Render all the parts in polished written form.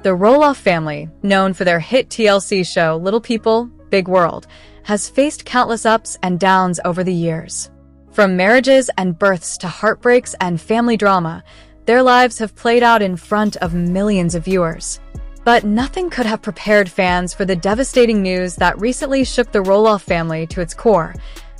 The Roloff family, known for their hit TLC show Little People, Big World, has faced countless ups and downs over the years. From marriages and births to heartbreaks and family drama, their lives have played out in front of millions of viewers. But nothing could have prepared fans for the devastating news that recently shook the Roloff family to its core: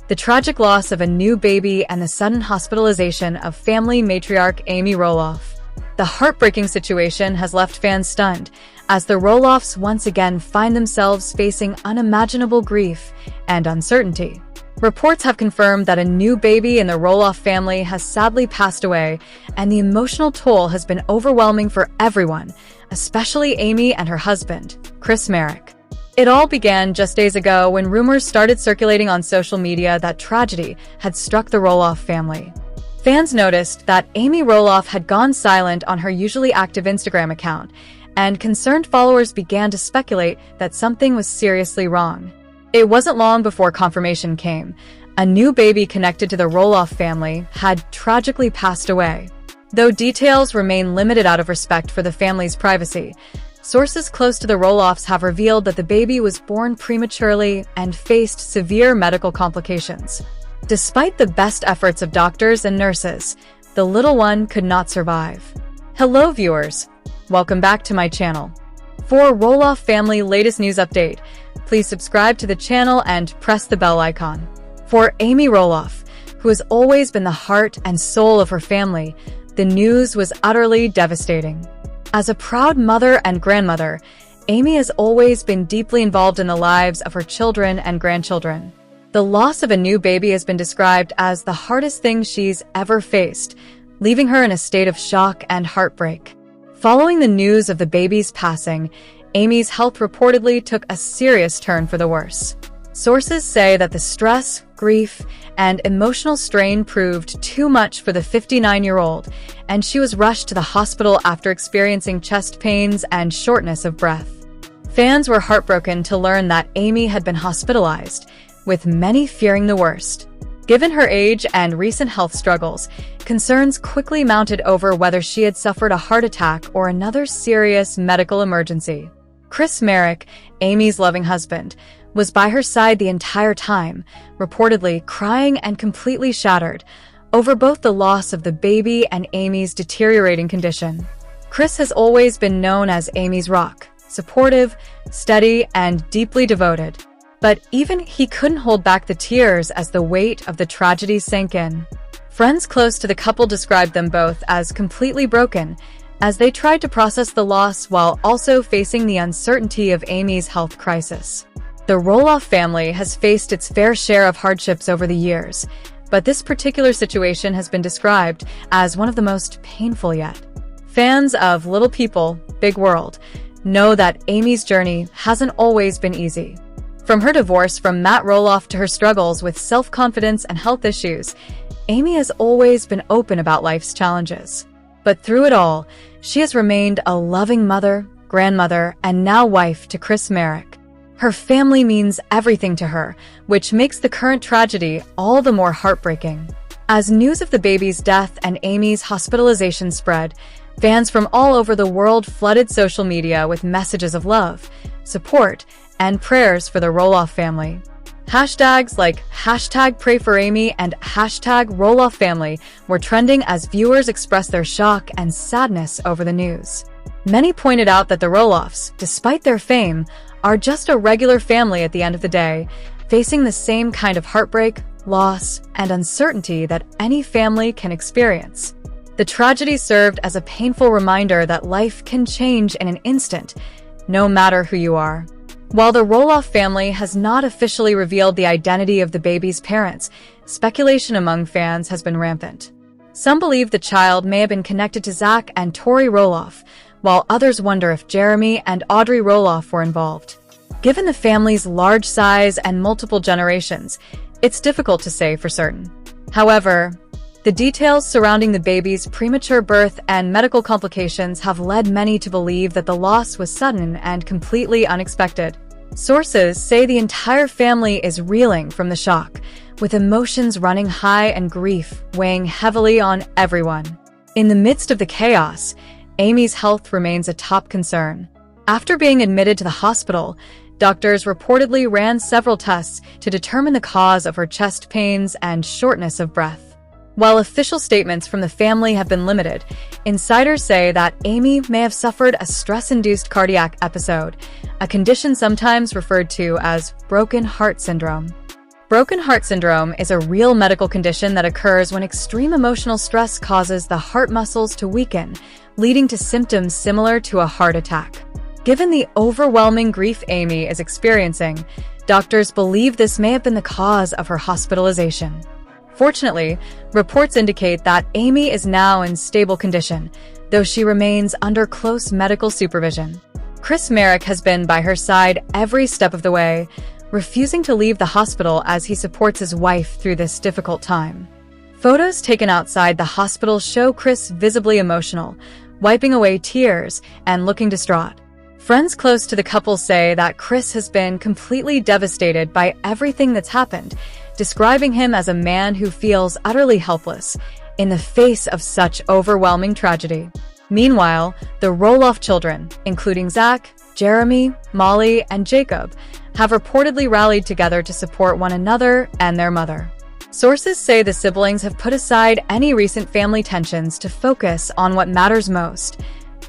the tragic loss of a new baby and the sudden hospitalization of family matriarch Amy Roloff. The heartbreaking situation has left fans stunned, as the Roloffs once again find themselves facing unimaginable grief and uncertainty. Reports have confirmed that a new baby in the Roloff family has sadly passed away, and the emotional toll has been overwhelming for everyone, especially Amy and her husband, Chris Marek. It all began just days ago when rumors started circulating on social media that tragedy had struck the Roloff family. Fans noticed that Amy Roloff had gone silent on her usually active Instagram account, and concerned followers began to speculate that something was seriously wrong. It wasn't long before confirmation came. A new baby connected to the Roloff family had tragically passed away. Though details remain limited out of respect for the family's privacy, sources close to the Roloffs have revealed that the baby was born prematurely and faced severe medical complications. Despite the best efforts of doctors and nurses, the little one could not survive. Hello viewers, welcome back to my channel. For Roloff family latest news update, please subscribe to the channel and press the bell icon. For Amy Roloff, who has always been the heart and soul of her family, the news was utterly devastating. As a proud mother and grandmother, Amy has always been deeply involved in the lives of her children and grandchildren. The loss of a new baby has been described as the hardest thing she's ever faced, leaving her in a state of shock and heartbreak. Following the news of the baby's passing, Amy's health reportedly took a serious turn for the worse. Sources say that the stress, grief, and emotional strain proved too much for the 59-year-old, and she was rushed to the hospital after experiencing chest pains and shortness of breath. Fans were heartbroken to learn that Amy had been hospitalized, with many fearing the worst. Given her age and recent health struggles, concerns quickly mounted over whether she had suffered a heart attack or another serious medical emergency. Chris Marek, Amy's loving husband, was by her side the entire time, reportedly crying and completely shattered over both the loss of the baby and Amy's deteriorating condition. Chris has always been known as Amy's rock, supportive, steady, and deeply devoted. But even he couldn't hold back the tears as the weight of the tragedy sank in. Friends close to the couple described them both as completely broken, as they tried to process the loss while also facing the uncertainty of Amy's health crisis. The Roloff family has faced its fair share of hardships over the years, but this particular situation has been described as one of the most painful yet. Fans of Little People, Big World know that Amy's journey hasn't always been easy. From her divorce from Matt Roloff to her struggles with self-confidence and health issues, Amy has always been open about life's challenges. But through it all, she has remained a loving mother, grandmother, and now wife to Chris Marek. Her family means everything to her, which makes the current tragedy all the more heartbreaking. As news of the baby's death and Amy's hospitalization spread, fans from all over the world flooded social media with messages of love, support, and prayers for the Roloff family. Hashtags like #PrayForAmy and #RoloffFamily were trending as viewers expressed their shock and sadness over the news. Many pointed out that the Roloffs, despite their fame, are just a regular family at the end of the day, facing the same kind of heartbreak, loss, and uncertainty that any family can experience. The tragedy served as a painful reminder that life can change in an instant, no matter who you are. While the Roloff family has not officially revealed the identity of the baby's parents, speculation among fans has been rampant. Some believe the child may have been connected to Zach and Tori Roloff, while others wonder if Jeremy and Audrey Roloff were involved. Given the family's large size and multiple generations, it's difficult to say for certain. However, the details surrounding the baby's premature birth and medical complications have led many to believe that the loss was sudden and completely unexpected. Sources say the entire family is reeling from the shock, with emotions running high and grief weighing heavily on everyone. In the midst of the chaos, Amy's health remains a top concern. After being admitted to the hospital, doctors reportedly ran several tests to determine the cause of her chest pains and shortness of breath. While official statements from the family have been limited, insiders say that Amy may have suffered a stress-induced cardiac episode, a condition sometimes referred to as broken heart syndrome. Broken heart syndrome is a real medical condition that occurs when extreme emotional stress causes the heart muscles to weaken, leading to symptoms similar to a heart attack. Given the overwhelming grief Amy is experiencing, doctors believe this may have been the cause of her hospitalization. Fortunately, reports indicate that Amy is now in stable condition, though she remains under close medical supervision. Chris Merrick has been by her side every step of the way, refusing to leave the hospital as he supports his wife through this difficult time. Photos taken outside the hospital show Chris visibly emotional, wiping away tears and looking distraught. Friends close to the couple say that Chris has been completely devastated by everything that's happened, describing him as a man who feels utterly helpless in the face of such overwhelming tragedy. Meanwhile, the Roloff children, including Zach, Jeremy, Molly, and Jacob, have reportedly rallied together to support one another and their mother. Sources say the siblings have put aside any recent family tensions to focus on what matters most,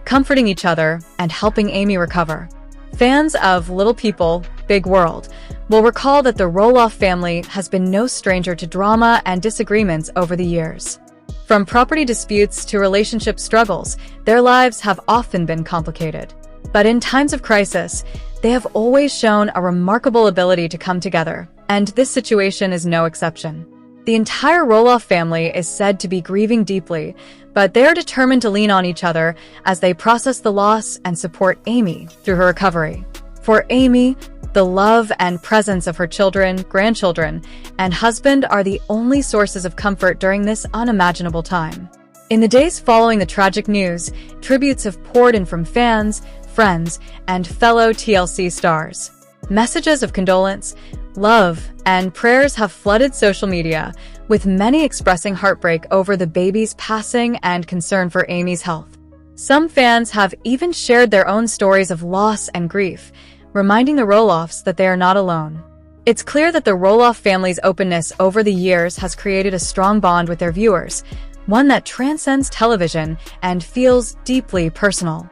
comforting each other and helping Amy recover. Fans of Little People, Big World will recall that the Roloff family has been no stranger to drama and disagreements over the years. From property disputes to relationship struggles, their lives have often been complicated. But in times of crisis, they have always shown a remarkable ability to come together, and this situation is no exception. The entire Roloff family is said to be grieving deeply, but they are determined to lean on each other as they process the loss and support Amy through her recovery. For Amy, the love and presence of her children, grandchildren, and husband are the only sources of comfort during this unimaginable time. In the days following the tragic news, tributes have poured in from fans, friends, and fellow TLC stars. Messages of condolence, love, and prayers have flooded social media, with many expressing heartbreak over the baby's passing and concern for Amy's health. Some fans have even shared their own stories of loss and grief, reminding the Roloffs that they are not alone. It's clear that the Roloff family's openness over the years has created a strong bond with their viewers, one that transcends television and feels deeply personal.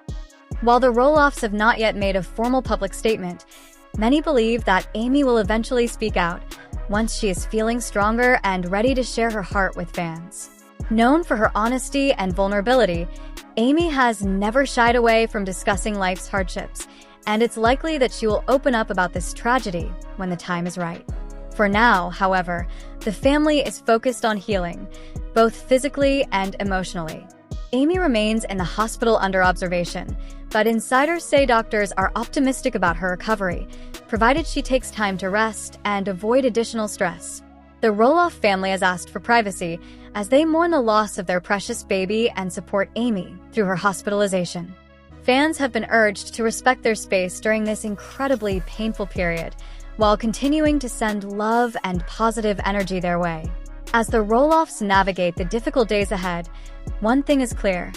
While the Roloffs have not yet made a formal public statement, many believe that Amy will eventually speak out once she is feeling stronger and ready to share her heart with fans. Known for her honesty and vulnerability, Amy has never shied away from discussing life's hardships, and it's likely that she will open up about this tragedy when the time is right. For now, however, the family is focused on healing, both physically and emotionally. Amy remains in the hospital under observation, but insiders say doctors are optimistic about her recovery, provided she takes time to rest and avoid additional stress. The Roloff family has asked for privacy as they mourn the loss of their precious baby and support Amy through her hospitalization. Fans have been urged to respect their space during this incredibly painful period, while continuing to send love and positive energy their way. As the Roloffs navigate the difficult days ahead, one thing is clear: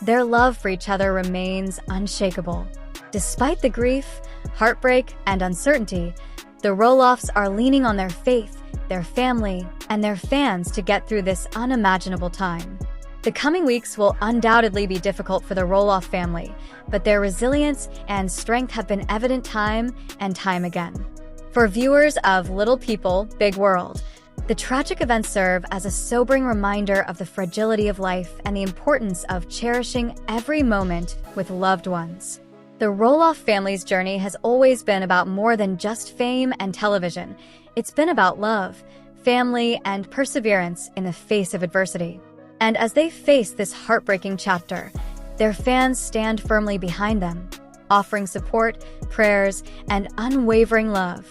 their love for each other remains unshakable. Despite the grief, heartbreak, and uncertainty, the Roloffs are leaning on their faith, their family, and their fans to get through this unimaginable time. The coming weeks will undoubtedly be difficult for the Roloff family, but their resilience and strength have been evident time and time again. For viewers of Little People, Big World, the tragic events serve as a sobering reminder of the fragility of life and the importance of cherishing every moment with loved ones. The Roloff family's journey has always been about more than just fame and television. It's been about love, family, and perseverance in the face of adversity. And as they face this heartbreaking chapter, their fans stand firmly behind them, offering support, prayers, and unwavering love.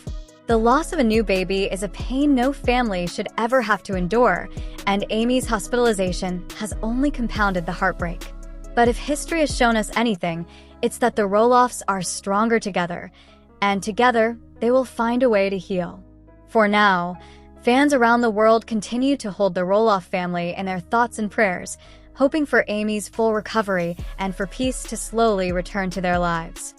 The loss of a new baby is a pain no family should ever have to endure, and Amy's hospitalization has only compounded the heartbreak. But if history has shown us anything, it's that the Roloffs are stronger together, and together they will find a way to heal. For now, fans around the world continue to hold the Roloff family in their thoughts and prayers, hoping for Amy's full recovery and for peace to slowly return to their lives.